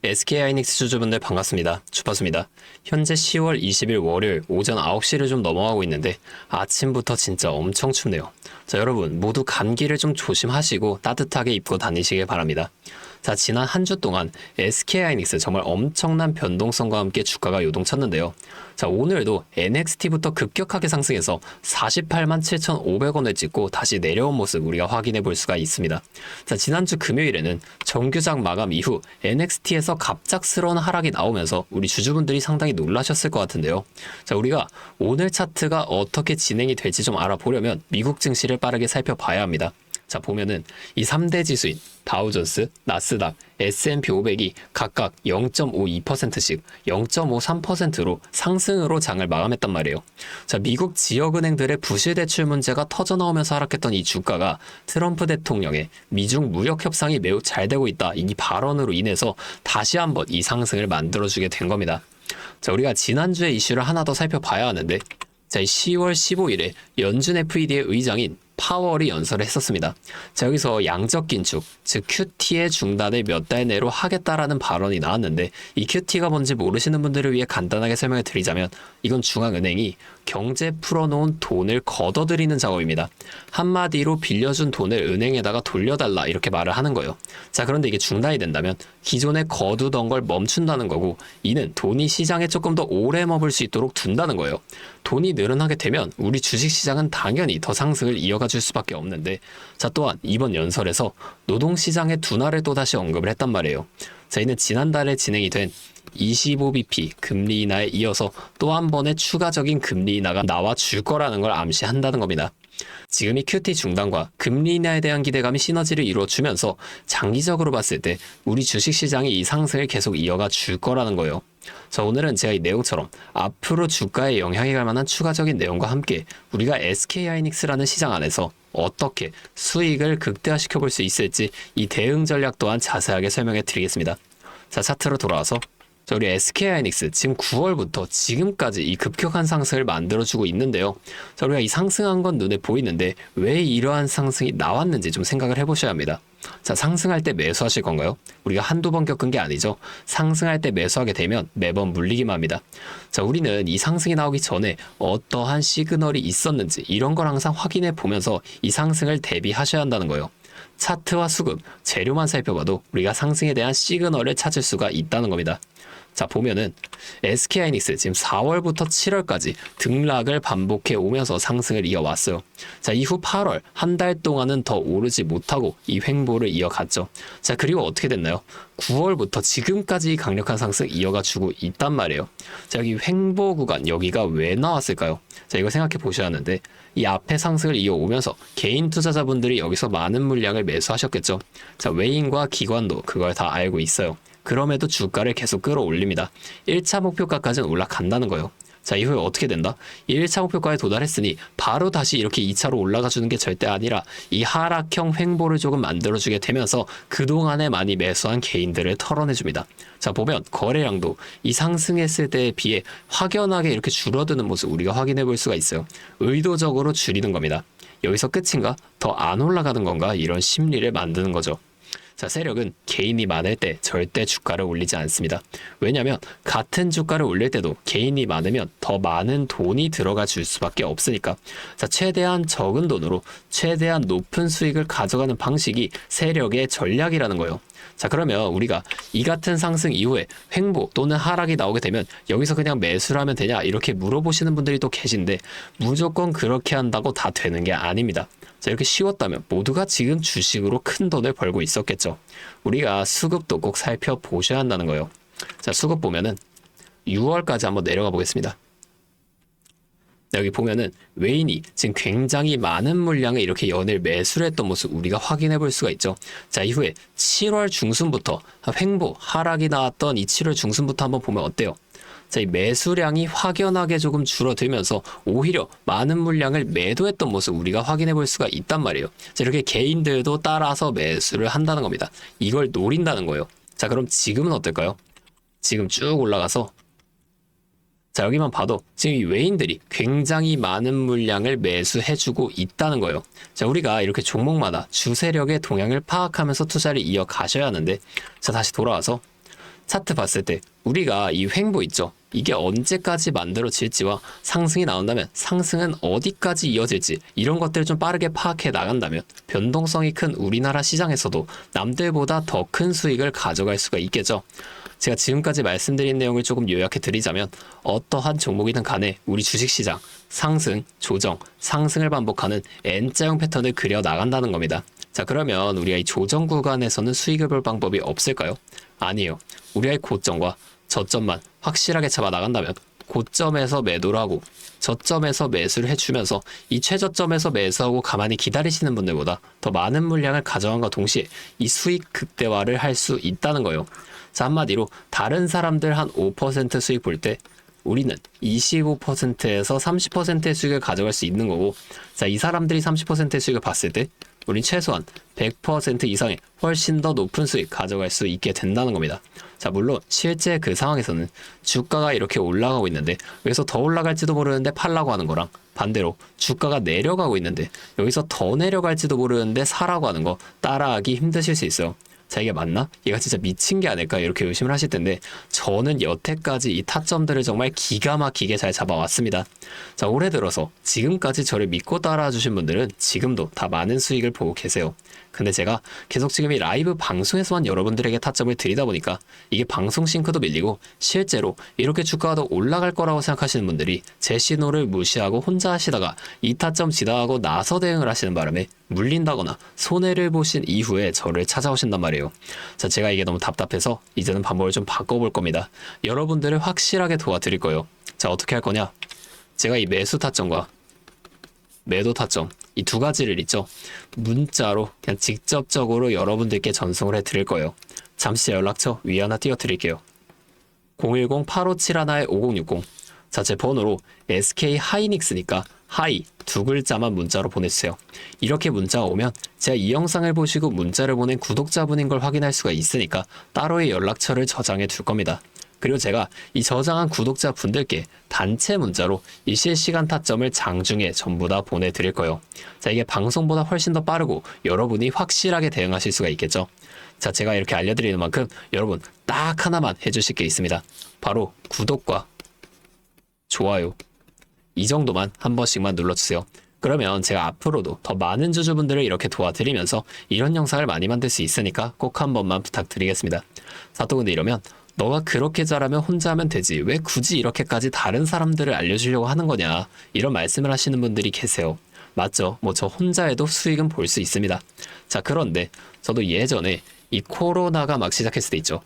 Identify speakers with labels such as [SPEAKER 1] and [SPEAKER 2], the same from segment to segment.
[SPEAKER 1] SK하이닉스 주주분들 반갑습니다. 주파수입니다. 현재 10월 20일 월요일 오전 9시를 좀 넘어가고 있는데 아침부터 진짜 엄청 춥네요. 자, 여러분 모두 감기를 좀 조심하시고 따뜻하게 입고 다니시길 바랍니다. 자, 지난 한 주 동안 SK하이닉스 정말 엄청난 변동성과 함께 주가가 요동쳤는데요. 자, 오늘도 NXT부터 급격하게 상승해서 48만 7,500원을 찍고 다시 내려온 모습 우리가 확인해 볼 수가 있습니다. 자, 지난주 금요일에는 정규장 마감 이후 NXT에서 갑작스러운 하락이 나오면서 우리 주주분들이 상당히 놀라셨을 것 같은데요. 자, 우리가 오늘 차트가 어떻게 진행이 될지 좀 알아보려면 미국 증시를 빠르게 살펴봐야 합니다. 자, 보면은 이 3대 지수인 다우존스, 나스닥, S&P 500이 각각 0.52%씩 0.53%로 상승으로 장을 마감했단 말이에요. 자, 미국 지역은행들의 부실 대출 문제가 터져나오면서 하락했던 이 주가가 트럼프 대통령의 미중 무역 협상이 매우 잘 되고 있다 이 발언으로 인해서 다시 한번 이 상승을 만들어주게 된 겁니다. 자, 우리가 지난주에 이슈를 하나 더 살펴봐야 하는데, 자, 10월 15일에 연준 FED의 의장인 파월이 연설을 했었습니다. 자, 여기서 양적 긴축, 즉 QT의 중단을 몇 달 내로 하겠다라는 발언이 나왔는데, 이 QT가 뭔지 모르시는 분들을 위해 간단하게 설명을 드리자면 이건 중앙은행이 경제 풀어놓은 돈을 걷어들이는 작업입니다. 한마디로 빌려준 돈을 은행에다가 돌려달라 이렇게 말을 하는 거예요. 자, 그런데 이게 중단이 된다면 기존에 거두던 걸 멈춘다는 거고, 이는 돈이 시장에 조금 더 오래 머물 수 있도록 둔다는 거예요. 돈이 늘어나게 되면 우리 주식시장은 당연히 더 상승을 이어가 줄 수밖에 없는데, 자, 또한 이번 연설에서 노동시장의 둔화를 또다시 언급을 했단 말이에요. 자, 이는 지난달에 진행이 된 25bp 금리 인하에 이어서 또 한 번의 추가적인 금리 인하가 나와 줄 거라는 걸 암시한다는 겁니다. 지금 이 QT 중단과 금리 인하에 대한 기대감이 시너지를 이루어주면서 장기적으로 봤을 때 우리 주식시장이 이 상승을 계속 이어가 줄 거라는 거예요. 자, 오늘은 제가 이 내용처럼 앞으로 주가에 영향이 갈 만한 추가적인 내용과 함께 우리가 SK하이닉스라는 시장 안에서 어떻게 수익을 극대화시켜 볼 수 있을지 이 대응 전략 또한 자세하게 설명해 드리겠습니다. 자, 차트로 돌아와서, 자, 우리 SK하이닉스 지금 9월부터 지금까지 이 급격한 상승을 만들어주고 있는데요. 자, 우리가 이 상승한 건 눈에 보이는데 왜 이러한 상승이 나왔는지 좀 생각을 해보셔야 합니다. 자, 상승할 때 매수하실 건가요? 우리가 한두 번 겪은 게 아니죠. 상승할 때 매수하게 되면 매번 물리기만 합니다. 자, 우리는 이 상승이 나오기 전에 어떠한 시그널이 있었는지 이런 걸 항상 확인해 보면서 이 상승을 대비하셔야 한다는 거예요. 차트와 수급, 재료만 살펴봐도 우리가 상승에 대한 시그널을 찾을 수가 있다는 겁니다. 자, 보면은 SK하이닉스 지금 4월부터 7월까지 등락을 반복해 오면서 상승을 이어왔어요. 자, 이후 8월 한 달 동안은 더 오르지 못하고 이 횡보를 이어갔죠. 자, 그리고 어떻게 됐나요? 9월부터 지금까지 강력한 상승 이어가주고 있단 말이에요. 자, 여기 횡보 구간 여기가 왜 나왔을까요? 자, 이거 생각해 보셔야 하는데, 이 앞에 상승을 이어오면서 개인 투자자분들이 여기서 많은 물량을 매수하셨겠죠. 자, 외인과 기관도 그걸 다 알고 있어요. 그럼에도 주가를 계속 끌어올립니다. 1차 목표가까지는 올라간다는 거예요. 자, 이후에 어떻게 된다? 1차 목표가에 도달했으니 바로 다시 이렇게 2차로 올라가 주는 게 절대 아니라 이 하락형 횡보를 조금 만들어주게 되면서 그동안에 많이 매수한 개인들을 털어내줍니다. 자, 보면 거래량도 이 상승했을 때에 비해 확연하게 이렇게 줄어드는 모습 우리가 확인해 볼 수가 있어요. 의도적으로 줄이는 겁니다. 여기서 끝인가? 더 안 올라가는 건가? 이런 심리를 만드는 거죠. 자, 세력은 개인이 많을 때 절대 주가를 올리지 않습니다. 왜냐하면 같은 주가를 올릴 때도 개인이 많으면 더 많은 돈이 들어가 줄 수밖에 없으니까. 자, 최대한 적은 돈으로 최대한 높은 수익을 가져가는 방식이 세력의 전략이라는 거예요. 자, 그러면 우리가 이 같은 상승 이후에 횡보 또는 하락이 나오게 되면 여기서 그냥 매수를 하면 되냐 이렇게 물어보시는 분들이 또 계신데, 무조건 그렇게 한다고 다 되는 게 아닙니다. 자, 이렇게 쉬웠다면 모두가 지금 주식으로 큰 돈을 벌고 있었겠죠. 우리가 수급도 꼭 살펴보셔야 한다는 거예요. 자, 수급 보면은 6월까지 한번 내려가 보겠습니다. 여기 보면은 외인이 지금 굉장히 많은 물량을 이렇게 연일 매수를 했던 모습 우리가 확인해 볼 수가 있죠. 자, 이후에 7월 중순부터 횡보 하락이 나왔던 이 7월 중순부터 한번 보면 어때요? 자, 이 매수량이 확연하게 조금 줄어들면서 오히려 많은 물량을 매도했던 모습 우리가 확인해 볼 수가 있단 말이에요. 자, 이렇게 개인들도 따라서 매수를 한다는 겁니다. 이걸 노린다는 거예요. 자, 그럼 지금은 어떨까요? 지금 쭉 올라가서, 자, 여기만 봐도 지금 이 외인들이 굉장히 많은 물량을 매수해주고 있다는 거예요. 자, 우리가 이렇게 종목마다 주세력의 동향을 파악하면서 투자를 이어가셔야 하는데, 자, 다시 돌아와서 차트 봤을 때 우리가 이 횡보 있죠? 이게 언제까지 만들어질지와 상승이 나온다면 상승은 어디까지 이어질지 이런 것들을 좀 빠르게 파악해 나간다면 변동성이 큰 우리나라 시장에서도 남들보다 더 큰 수익을 가져갈 수가 있겠죠. 제가 지금까지 말씀드린 내용을 조금 요약해 드리자면 어떠한 종목이든 간에 우리 주식시장 상승, 조정, 상승을 반복하는 N자형 패턴을 그려 나간다는 겁니다. 자, 그러면 우리가 이 조정 구간에서는 수익을 볼 방법이 없을까요? 아니에요. 우리의 고점과 저점만 확실하게 잡아 나간다면 고점에서 매도를 하고 저점에서 매수를 해주면서 이 최저점에서 매수하고 가만히 기다리시는 분들보다 더 많은 물량을 가져간과 동시에 이 수익 극대화를 할 수 있다는 거예요. 자, 한마디로 다른 사람들 한 5% 수익 볼 때 우리는 25%에서 30%의 수익을 가져갈 수 있는 거고, 자, 이 사람들이 30%의 수익을 봤을 때 우린 최소한 100% 이상의 훨씬 더 높은 수익 가져갈 수 있게 된다는 겁니다. 자, 물론 실제 그 상황에서는 주가가 이렇게 올라가고 있는데 여기서 더 올라갈지도 모르는데 팔라고 하는 거랑 반대로 주가가 내려가고 있는데 여기서 더 내려갈지도 모르는데 사라고 하는 거 따라하기 힘드실 수 있어요. 자, 이게 맞나? 얘가 진짜 미친 게 아닐까? 이렇게 의심을 하실 텐데 저는 여태까지 이 타점들을 정말 기가 막히게 잘 잡아왔습니다. 자, 올해 들어서 지금까지 저를 믿고 따라와 주신 분들은 지금도 다 많은 수익을 보고 계세요. 근데 제가 계속 지금 이 라이브 방송에서만 여러분들에게 타점을 드리다 보니까 이게 방송 싱크도 밀리고 실제로 이렇게 주가가 더 올라갈 거라고 생각하시는 분들이 제 신호를 무시하고 혼자 하시다가 이 타점 지나가고 나서 대응을 하시는 바람에 물린다거나 손해를 보신 이후에 저를 찾아오신단 말이에요. 자, 제가 이게 너무 답답해서 이제는 방법을 좀 바꿔볼 겁니다. 여러분들을 확실하게 도와드릴 거예요. 자, 어떻게 할 거냐? 제가 이 매수 타점과 매도 타점 이 두 가지를 있죠. 문자로 그냥 직접적으로 여러분들께 전송을 해드릴 거예요. 잠시 연락처 위에 하나 띄워드릴게요. 010-8571-5060. 자, 제 번호로 SK 하이닉스니까 하이 두 글자만 문자로 보내주세요. 이렇게 문자가 오면 제가 이 영상을 보시고 문자를 보낸 구독자분인 걸 확인할 수가 있으니까 따로의 연락처를 저장해 둘 겁니다. 그리고 제가 이 저장한 구독자분들께 단체 문자로 이 실시간 타점을 장중에 전부 다 보내드릴 거예요. 자, 이게 방송보다 훨씬 더 빠르고 여러분이 확실하게 대응하실 수가 있겠죠. 자, 제가 이렇게 알려드리는 만큼 여러분 딱 하나만 해주실 게 있습니다. 바로 구독과 좋아요 이 정도만 한 번씩만 눌러주세요. 그러면 제가 앞으로도 더 많은 주주분들을 이렇게 도와드리면서 이런 영상을 많이 만들 수 있으니까 꼭 한 번만 부탁드리겠습니다. 자, 또 근데 이러면 너가 그렇게 잘하면 혼자 하면 되지 왜 굳이 이렇게까지 다른 사람들을 알려주려고 하는 거냐 이런 말씀을 하시는 분들이 계세요. 맞죠? 뭐 저 혼자 해도 수익은 볼 수 있습니다. 자, 그런데 저도 예전에 이 코로나가 막 시작했을 때 있죠.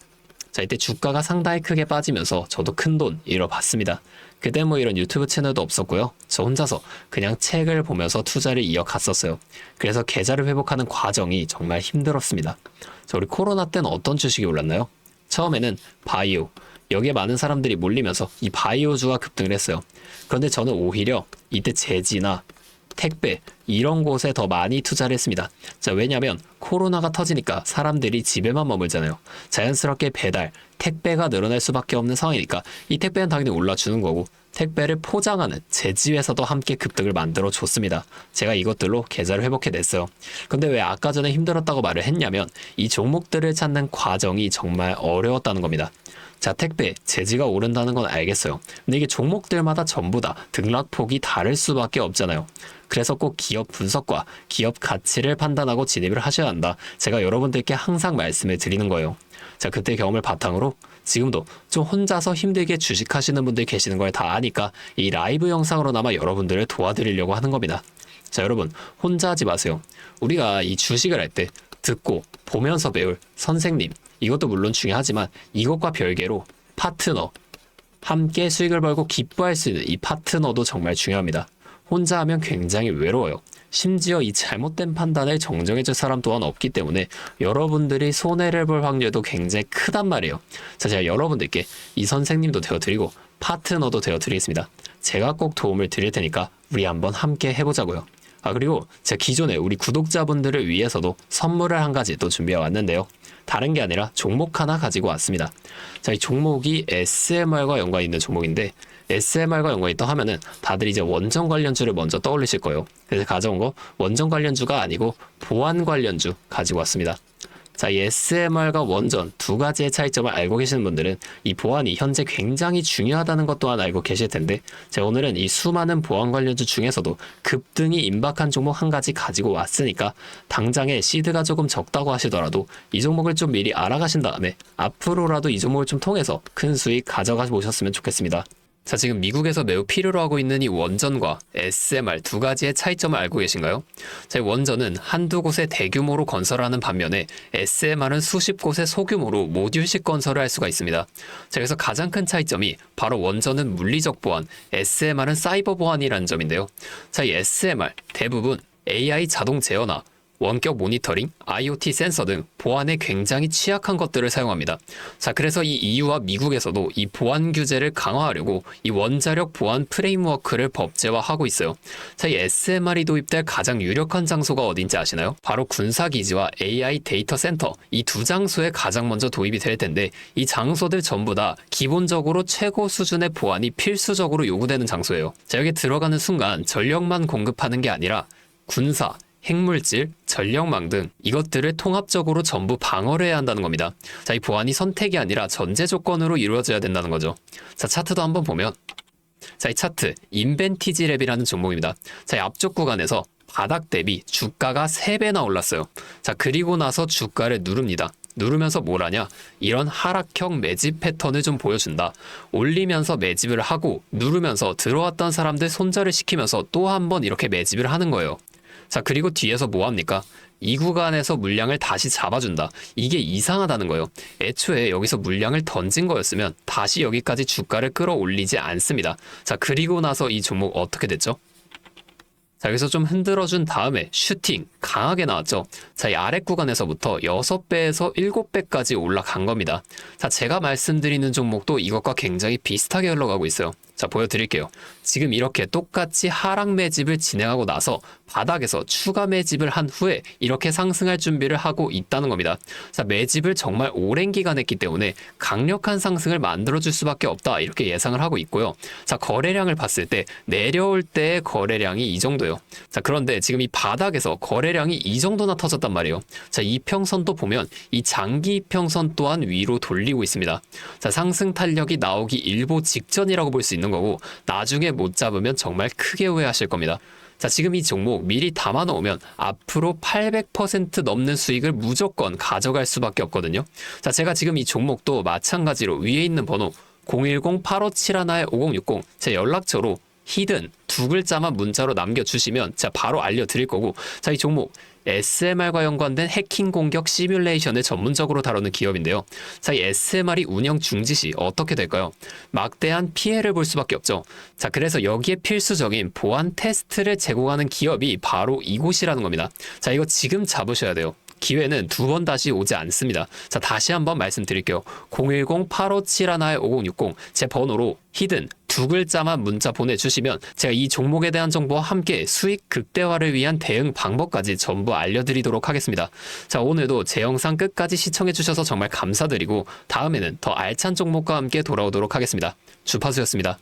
[SPEAKER 1] 자, 이때 주가가 상당히 크게 빠지면서 저도 큰돈 잃어봤습니다. 그때 뭐 이런 유튜브 채널도 없었고요. 저 혼자서 그냥 책을 보면서 투자를 이어갔었어요. 그래서 계좌를 회복하는 과정이 정말 힘들었습니다. 자, 우리 코로나 때는 어떤 주식이 올랐나요? 처음에는 바이오, 여기에 많은 사람들이 몰리면서 이 바이오주가 급등을 했어요. 그런데 저는 오히려 이때 제지나 택배 이런 곳에 더 많이 투자를 했습니다. 자, 왜냐면 코로나가 터지니까 사람들이 집에만 머물잖아요. 자연스럽게 배달, 택배가 늘어날 수밖에 없는 상황이니까 이 택배는 당연히 올라주는 거고 택배를 포장하는 제지회사도 함께 급등을 만들어 줬습니다. 제가 이것들로 계좌를 회복해냈어요. 근데 왜 아까 전에 힘들었다고 말을 했냐면 이 종목들을 찾는 과정이 정말 어려웠다는 겁니다. 자, 택배, 제지가 오른다는 건 알겠어요. 근데 이게 종목들마다 전부 다 등락폭이 다를 수밖에 없잖아요. 그래서 꼭 기업 분석과 기업 가치를 판단하고 진입을 하셔야 한다. 제가 여러분들께 항상 말씀을 드리는 거예요. 자, 그때 경험을 바탕으로 지금도 좀 혼자서 힘들게 주식하시는 분들 계시는 걸 다 아니까 이 라이브 영상으로나마 여러분들을 도와드리려고 하는 겁니다. 자, 여러분 혼자 하지 마세요. 우리가 이 주식을 할 때 듣고 보면서 배울 선생님 이것도 물론 중요하지만 이것과 별개로 파트너, 함께 수익을 벌고 기뻐할 수 있는 이 파트너도 정말 중요합니다. 혼자 하면 굉장히 외로워요. 심지어 이 잘못된 판단을 정정해줄 사람 또한 없기 때문에 여러분들이 손해를 볼 확률도 굉장히 크단 말이에요. 자, 제가 여러분들께 이 선생님도 되어드리고 파트너도 되어드리겠습니다. 제가 꼭 도움을 드릴 테니까 우리 한번 함께 해보자고요. 아, 그리고 제가 기존에 우리 구독자분들을 위해서도 선물을 한 가지 또 준비해 왔는데요. 다른 게 아니라 종목 하나 가지고 왔습니다. 자, 이 종목이 SMR과 연관이 있는 종목인데 SMR과 연관이 있다 하면은 다들 이제 원전 관련주를 먼저 떠올리실 거예요. 그래서 가져온 거 원전 관련주가 아니고 보안 관련주 가지고 왔습니다. 자, 이 SMR과 원전 두 가지의 차이점을 알고 계시는 분들은 이 보안이 현재 굉장히 중요하다는 것 또한 알고 계실 텐데, 제가 오늘은 이 수많은 보안 관련주 중에서도 급등이 임박한 종목 한 가지 가지고 왔으니까 당장에 시드가 조금 적다고 하시더라도 이 종목을 좀 미리 알아가신 다음에 앞으로라도 이 종목을 좀 통해서 큰 수익 가져가 보셨으면 좋겠습니다. 자, 지금 미국에서 매우 필요로 하고 있는 이 원전과 SMR 두 가지의 차이점을 알고 계신가요? 자, 이 원전은 한두 곳에 대규모로 건설하는 반면에 SMR은 수십 곳에 소규모로 모듈식 건설을 할 수가 있습니다. 자, 그래서 가장 큰 차이점이 바로 원전은 물리적 보안, SMR은 사이버 보안이라는 점인데요. 자, 이 SMR 대부분 AI 자동 제어나 원격 모니터링, IoT 센서 등 보안에 굉장히 취약한 것들을 사용합니다. 자, 그래서 이 EU와 미국에서도 이 보안 규제를 강화하려고 이 원자력 보안 프레임워크를 법제화하고 있어요. 자, 이 SMR이 도입될 가장 유력한 장소가 어딘지 아시나요? 바로 군사기지와 AI 데이터 센터, 이 두 장소에 가장 먼저 도입이 될 텐데, 이 장소들 전부 다 기본적으로 최고 수준의 보안이 필수적으로 요구되는 장소예요. 자, 여기 들어가는 순간 전력만 공급하는 게 아니라 군사, 핵물질, 전력망 등 이것들을 통합적으로 전부 방어를 해야 한다는 겁니다. 자, 이 보안이 선택이 아니라 전제 조건으로 이루어져야 된다는 거죠. 자, 차트도 한번 보면, 자, 이 차트 인벤티지랩이라는 종목입니다. 자, 이 앞쪽 구간에서 바닥 대비 주가가 3배나 올랐어요. 자, 그리고 나서 주가를 누릅니다. 누르면서 뭘 하냐? 이런 하락형 매집 패턴을 좀 보여준다. 올리면서 매집을 하고 누르면서 들어왔던 사람들 손절을 시키면서 또 한 번 이렇게 매집을 하는 거예요. 자, 그리고 뒤에서 뭐 합니까? 이 구간에서 물량을 다시 잡아준다. 이게 이상하다는 거예요. 애초에 여기서 물량을 던진 거였으면 다시 여기까지 주가를 끌어올리지 않습니다. 자, 그리고 나서 이 종목 어떻게 됐죠? 자, 여기서 좀 흔들어준 다음에 슈팅 강하게 나왔죠. 자, 이 아래 구간에서부터 6배에서 7배까지 올라간 겁니다. 자, 제가 말씀드리는 종목도 이것과 굉장히 비슷하게 흘러가고 있어요. 자, 보여드릴게요. 지금 이렇게 똑같이 하락 매집을 진행하고 나서 바닥에서 추가 매집을 한 후에 이렇게 상승할 준비를 하고 있다는 겁니다. 자, 매집을 정말 오랜 기간 했기 때문에 강력한 상승을 만들어줄 수밖에 없다, 이렇게 예상을 하고 있고요. 자, 거래량을 봤을 때 내려올 때의 거래량이 이 정도예요. 자, 그런데 지금 이 바닥에서 거래량이 이 정도나 터졌단 말이에요. 자, 이평선도 보면 이 장기 이평선 또한 위로 돌리고 있습니다. 자, 상승 탄력이 나오기 일보 직전이라고 볼 수 있는 거고, 나중에 못 잡으면 정말 크게 후회하실 겁니다. 자, 지금 이 종목 미리 담아 놓으면 앞으로 800% 넘는 수익을 무조건 가져갈 수밖에 없거든요. 자, 제가 지금 이 종목도 마찬가지로 위에 있는 번호 010-8571-5060 제 연락처로 히든 두 글자만 문자로 남겨주시면 제가 바로 알려드릴 거고, 자, 이 종목 SMR과 연관된 해킹 공격 시뮬레이션을 전문적으로 다루는 기업인데요. 자, 이 SMR이 운영 중지 시 어떻게 될까요? 막대한 피해를 볼 수밖에 없죠. 자, 그래서 여기에 필수적인 보안 테스트를 제공하는 기업이 바로 이곳이라는 겁니다. 자, 이거 지금 잡으셔야 돼요. 기회는 두 번 다시 오지 않습니다. 자, 다시 한번 말씀드릴게요. 010-8571-5060 제 번호로 히든 두 글자만 문자 보내주시면 제가 이 종목에 대한 정보와 함께 수익 극대화를 위한 대응 방법까지 전부 알려드리도록 하겠습니다. 자, 오늘도 제 영상 끝까지 시청해주셔서 정말 감사드리고 다음에는 더 알찬 종목과 함께 돌아오도록 하겠습니다. 주파수였습니다.